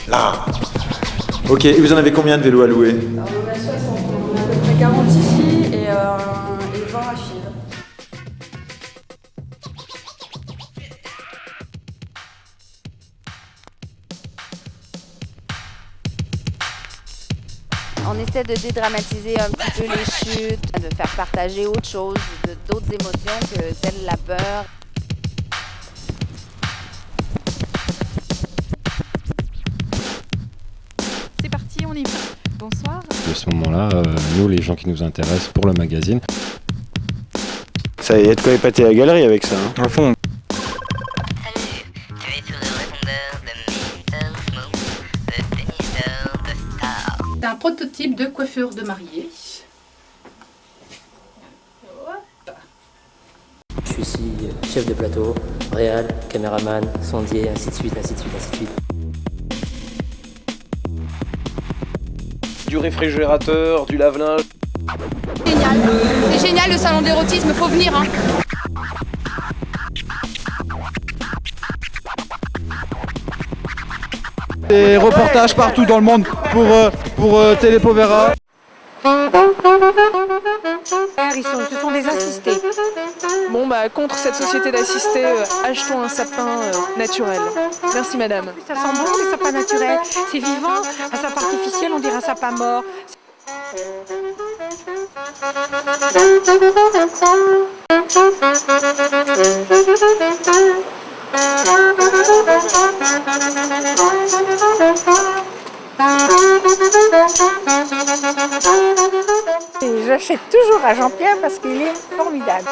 Là. Ok, et vous en avez combien de vélos à louer? Alors, nos versions, elles sont on a à peu près 40 ici et 20 à fil. On essaie de dédramatiser un petit peu les chutes, de faire partager autre chose, d'autres émotions que celle de la peur. C'est parti, on y va. Bonsoir. De ce moment-là, nous, les gens qui nous intéressent pour le magazine. Ça y est de quoi épater la galerie avec ça. À fond. Salut, tu es sur le répondeur de Mental Smooth, le tenniseur de Star. C'est un prototype de coiffure de mariée. Je suis ici chef de plateau, réal, caméraman, sondier, ainsi de suite, ainsi de suite, ainsi de suite. Du réfrigérateur, du lave-linge. Génial, c'est génial le salon d'érotisme, faut venir hein. Des reportages partout dans le monde pour Télépovera. Ce sont des assistés. Bon bah contre cette société d'assistés, achetons un sapin naturel. Merci madame. Ça sent bon les sapins naturels. C'est vivant. Un sapin artificiel, on dirait un sapin mort. Et j'achète toujours à Jean-Pierre parce qu'il est formidable.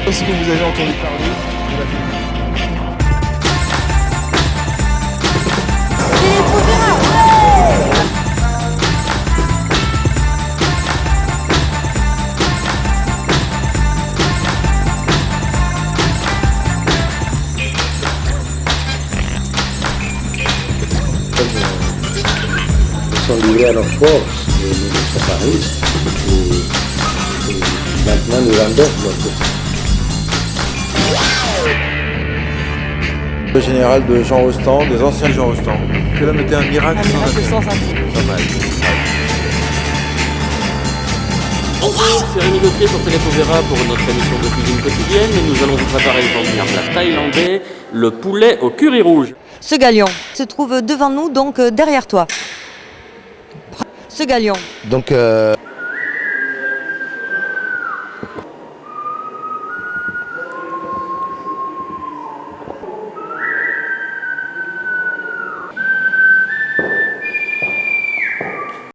Est-ce que vous avez entendu parler de la Ils sont livrés à leur force et nous ne sommes pas riches. Et maintenant nous rendons notre Le général de Jean Rostand, des anciens Jean Rostand. Que l'homme était un miracle sans intime. Pas mal. Bonjour, c'est Rémi Gauthier sur Télépovera pour notre émission de cuisine quotidienne et nous allons vous préparer aujourd'hui un plat thaïlandais, le poulet au curry rouge. Ce galion se trouve devant nous, donc derrière toi. Ce galion. Donc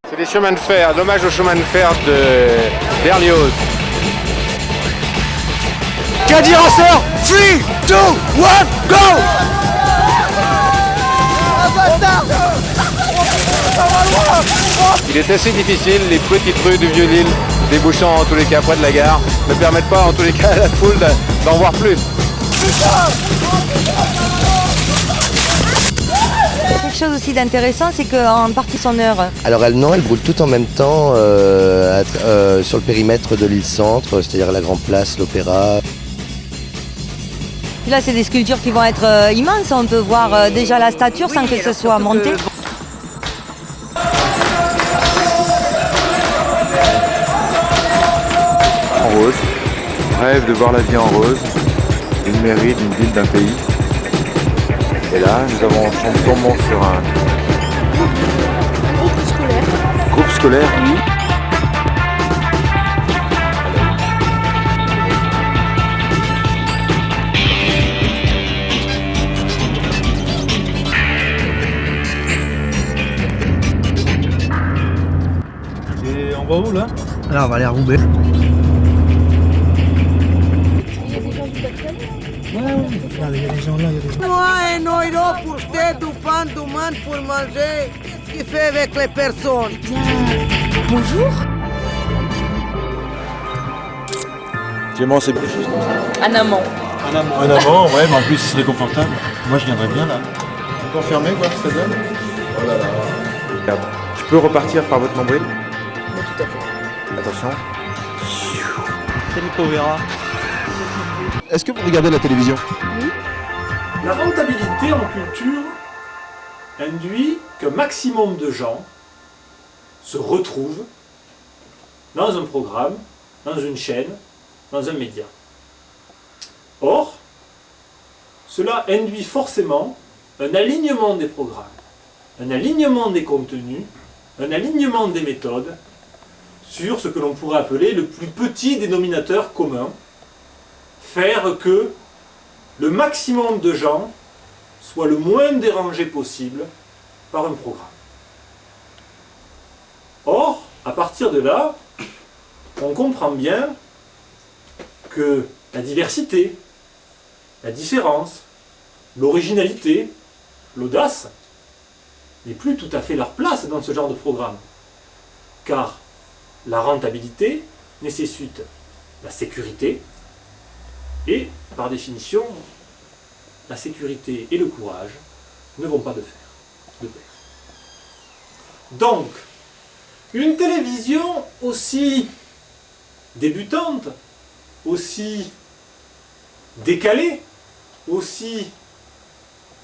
C'est des chemins de fer, l'hommage au chemin de fer de Berlioz. Cadir en sort. 3, 2, 1, go. Il est assez difficile, les petites rues de Vieux-Lille, débouchant en tous les cas près de la gare, ne permettent pas en tous les cas à la foule d'en voir plus. Quelque chose aussi d'intéressant, c'est qu'en partie son heure. alors elle brûle tout en même temps sur le périmètre de l'île Centre, c'est-à-dire la Grande Place, l'Opéra. Là, c'est des sculptures qui vont être immenses. On peut voir déjà la stature sans que ce soit monté. En rose. Rêve de voir la vie en rose. Une mairie d'une ville, d'un pays. Et là, nous avons tombons sur un Groupe scolaire. groupe scolaire. Oui. Et on va où là? Là on va aller à Roubaix. Il y a des gens du Pas-de-Calais. il y a des gens là, il y a des gens. Moi, un euro pour jeter du pain du monde pour manger. Qu'est-ce qu'il fait avec les personnes? Bonjour. Clément, c'est quelque chose comme ça. Un amant. Un amant, ouais, mais en plus, ce serait confortable. Moi, je viendrais bien là. Encore fermé, quoi, ça donne. Oh là là. Regarde, je peux repartir par votre nombril? Mais tout à fait. Attention. Télé Povera. Est-ce que vous regardez la télévision? Oui. La rentabilité en culture induit qu'un maximum de gens se retrouvent dans un programme, dans une chaîne, dans un média. Or, cela induit forcément un alignement des programmes, un alignement des contenus, un alignement des méthodes sur ce que l'on pourrait appeler le plus petit dénominateur commun, faire que le maximum de gens soient le moins dérangés possible par un programme. Or, à partir de là, on comprend bien que la diversité, la différence, l'originalité, l'audace n'est plus tout à fait leur place dans ce genre de programme. Car la rentabilité nécessite la sécurité et, par définition, la sécurité et le courage ne vont pas de pair. Donc, une télévision aussi débutante, aussi décalée, aussi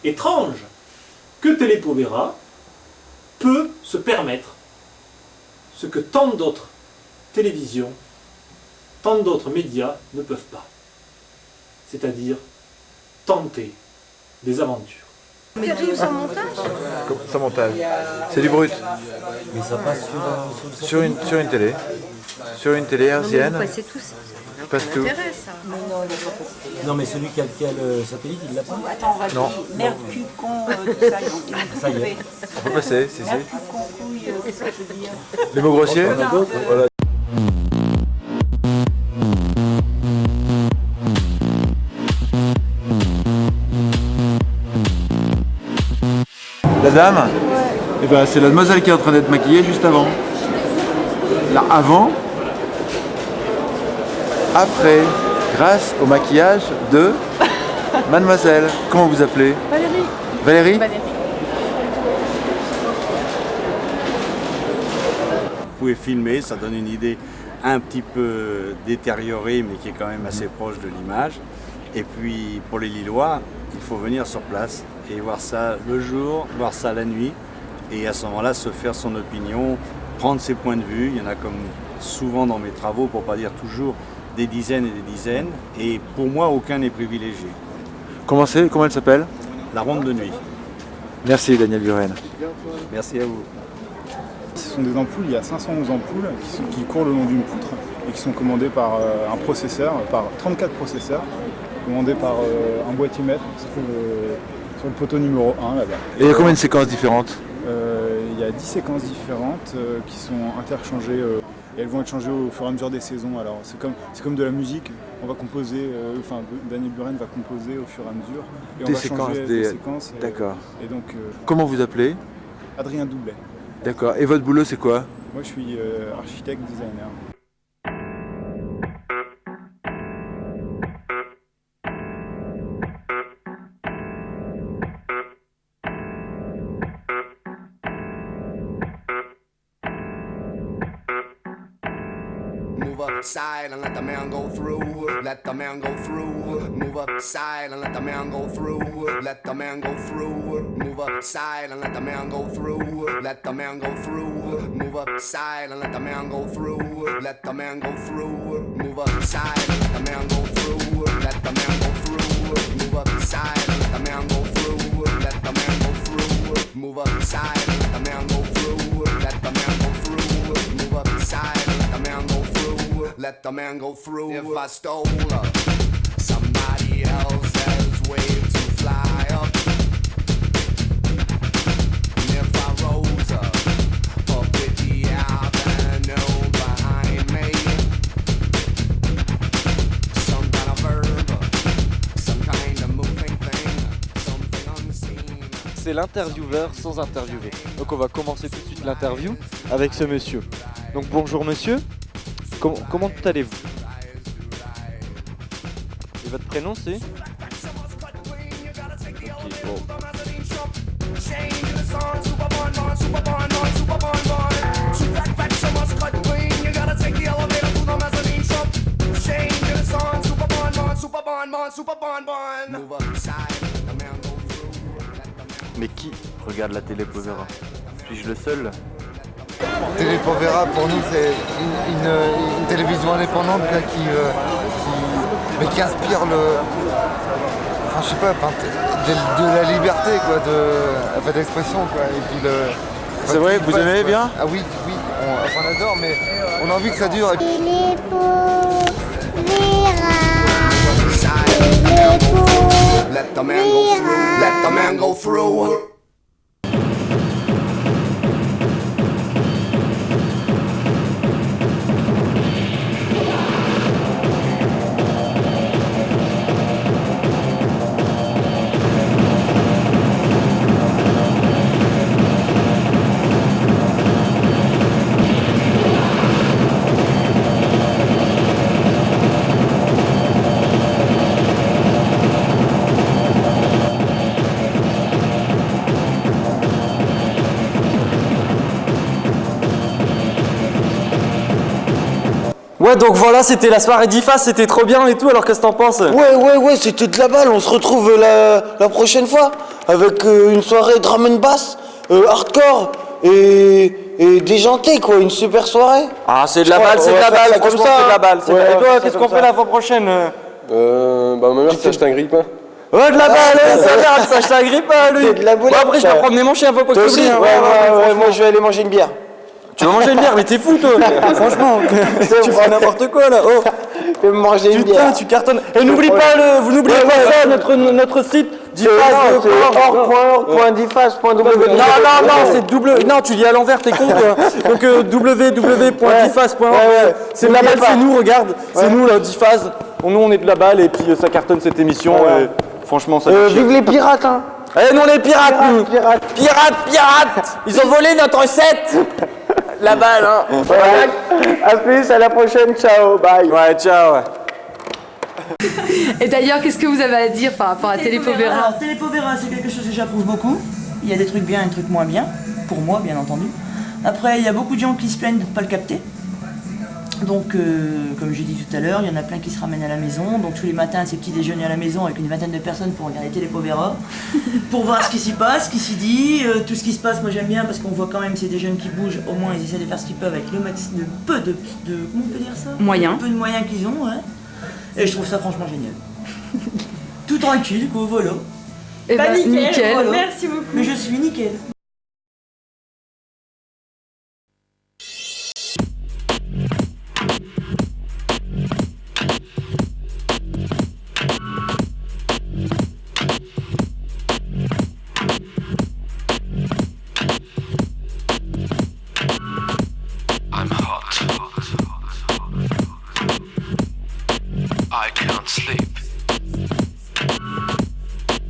étrange que Télé Povera peut se permettre ce que tant d'autres télévisions, tant d'autres médias ne peuvent pas. C'est-à-dire tenter des aventures. Mais tout sans montage? Sans montage. C'est du brut. Mais ça passe sur une télé. Sur une télé hertzienne. Vous passez tous. Je passe tout. Non, mais celui qui a le satellite, il l'a pas. Attends, on va Non. dire merde, cul, con, tout ça. Ça y est. On peut passer, si. Merde, cul, con, couille, qu'est-ce que je veux dire? Les mots grossiers? On en a d'autres. Voilà. La dame, eh ben, c'est la demoiselle qui est en train d'être maquillée juste avant. Là, avant, après, grâce au maquillage de mademoiselle. Comment vous appelez? Valérie. Valérie? Valérie. Vous pouvez filmer, ça donne une idée un petit peu détériorée, mais qui est quand même assez proche de l'image. Et puis, pour les Lillois, il faut venir sur place et voir ça le jour, voir ça la nuit, et à ce moment-là se faire son opinion, prendre ses points de vue. Il y en a comme souvent dans mes travaux, pour ne pas dire toujours, des dizaines et des dizaines, et pour moi aucun n'est privilégié. Comment elle s'appelle? La Ronde de nuit. Merci Daniel Buren. Merci à vous. Ce sont des ampoules, il y a 511 ampoules qui courent le long d'une poutre et qui sont commandées par un processeur, par 34 processeurs, commandés par un boîtier maître qui se trouve sur le poteau numéro 1 là-bas. Et il y a combien de séquences différentes? Il y a 10 séquences différentes qui sont interchangées et elles vont être changées au fur et à mesure des saisons. Alors c'est comme de la musique, on va composer, Daniel Buren va composer au fur et à mesure et on va changer des séquences. D'accord. Et donc, comment vous appelez? Adrien Doublet. D'accord. Et votre boulot c'est quoi? Moi je suis architecte designer. Move up side and let the man go through. Let the man go through. Move up side and let the man go through. Let the man go through. Move up side and let the man go through. Let the man go through. Move up side and let the man go through. Let the man go through. Move up side and let the man go through. Let the man go through. Move up side and let the man go through. Let the man go through. Move up side and let the man go through. Let the man go through. Move up side and let the man go through. Let the man go through. If I stole somebody else's way to fly up, and if I rose up with the avenue behind me, some kind of verb, some kind c'est l'intervieweur sans interviewer. Donc on va commencer tout de suite l'interview avec ce monsieur. Donc bonjour monsieur, comment allez-vous? Et votre prénom c'est? Ok, bon. Mais qui regarde la télé Povera? Suis-je le seul? Télé Povera pour nous c'est une télévision indépendante là, qui inspire enfin je sais pas, de la liberté quoi, d'expression quoi. Et puis c'est vrai, vous aimez bien? Ah oui, on adore, mais on a envie que ça dure. Let the man go through. Let the man go through. Ouais, donc voilà, c'était la soirée d'IFAS, c'était trop bien et tout, alors qu'est-ce que t'en penses? Ouais, c'était de la balle, on se retrouve la prochaine fois avec une soirée drum and bass, hardcore et déjanté quoi, une super soirée. Ah, c'est de la balle, c'est de la balle, franchement c'est de la balle. Et toi, qu'est-ce qu'on fait la fois prochaine? Bah ma mère s'achète un grippin. Ouais, de la balle, sa mère s'achète un grippin, lui. De la boulette. Bon, après, je vais promener mon chien, faut pas que tu oublies. Ouais, moi je vais aller manger une bière. Tu vas manger une bière, mais t'es fou toi. Franchement, tu fais n'importe quoi là. Oh. Je vais manger une bière. Putain, tu cartonnes. Et n'oublie pas vous n'oubliez pas ça, notre site diffas. org.diffas.w. Non, c'est double. Non, tu lis à l'envers, t'es con toi. Donc www.diffas.org. C'est de la balle, c'est nous, regarde. C'est nous là, Diffas. Nous on est de la balle et puis ça cartonne cette émission. Et franchement, ça. Vive les pirates, hein. Eh non, les pirates, nous. Pirates. Ils ont volé notre recette. La balle, hein. Ouais. À plus, à la prochaine, ciao, bye. Ouais, ciao. Et d'ailleurs, qu'est-ce que vous avez à dire par rapport à Télé Povera? Alors, Télé Povera, c'est quelque chose que j'approuve beaucoup. Il y a des trucs bien et des trucs moins bien, pour moi, bien entendu. Après, il y a beaucoup de gens qui se plaignent pour ne pas le capter. Donc, comme j'ai dit tout à l'heure, il y en a plein qui se ramènent à la maison. Donc, tous les matins, c'est petit déjeuner à la maison avec une vingtaine de personnes pour regarder Télé Povera, pour voir ce qui s'y passe, ce qui s'y dit, tout ce qui se passe. Moi, j'aime bien parce qu'on voit quand même c'est des jeunes qui bougent. Au moins, ils essaient de faire ce qu'ils peuvent avec le peu de comment on peut dire ça? Moyens. Peu de moyens qu'ils ont, ouais. Et je trouve ça franchement génial. Tout tranquille, quoi, voilà. Et bah, nickel. Voilà. Merci beaucoup. Mais je suis nickel. I can't sleep.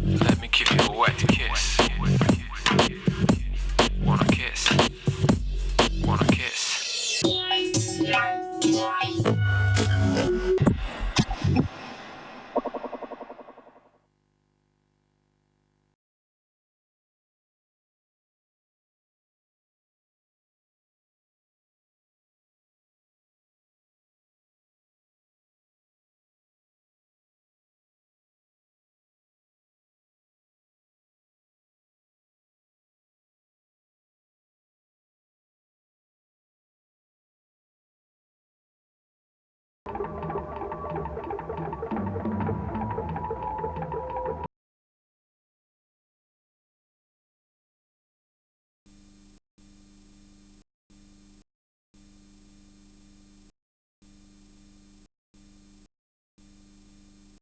Let me give you a wet kiss.